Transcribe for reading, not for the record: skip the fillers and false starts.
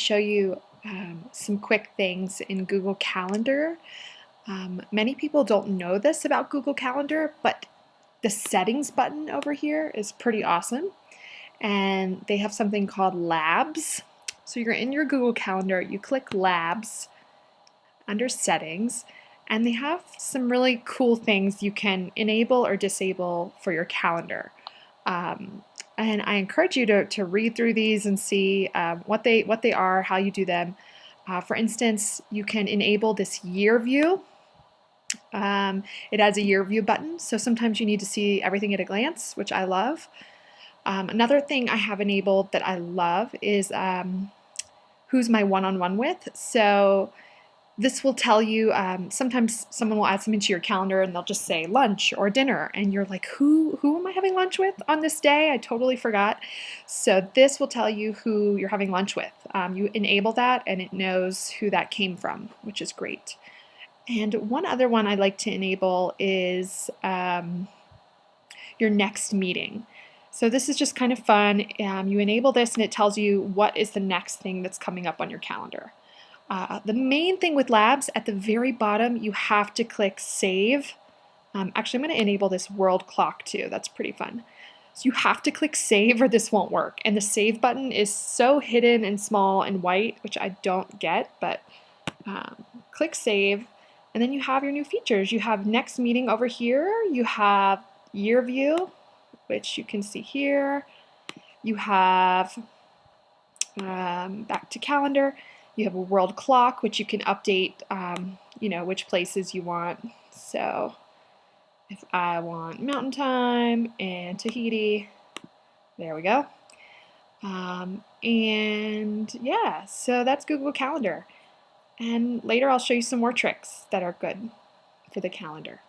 show you some quick things in Google Calendar. Many people don't know this about Google Calendar, but the settings button over here is pretty awesome. And they have something called Labs. So you're in your Google Calendar, you click Labs under Settings, and they have some really cool things you can enable or disable for your calendar. And I encourage you to read through these and see what they are, how you do them. For instance, you can enable this year view. It has a year view button, so sometimes you need to see everything at a glance, which I love. Another thing I have enabled that I love is who's my one-on-one with. So this will tell you, sometimes someone will add something to your calendar and they'll just say lunch or dinner, and you're like, who am I having lunch with on this day? I totally forgot. So this will tell you who you're having lunch with. You enable that and it knows who that came from, which is great. And one other one I like to enable is your next meeting. So this is just kind of fun. You enable this and it tells you what is the next thing that's coming up on your calendar. The main thing with Labs, at the very bottom, you have to click Save. Actually, I'm going to enable this world clock too. That's pretty fun. So you have to click Save or this won't work. And the Save button is so hidden and small and white, which I don't get, but click Save. And then you have your new features. You have Next Meeting over here. You have Year View, which you can see here. You have Back to Calendar. You have a world clock, which you can update, which places you want. So if I want Mountain Time and Tahiti, there we go. And yeah, so that's Google Calendar. And later I'll show you some more tricks that are good for the calendar.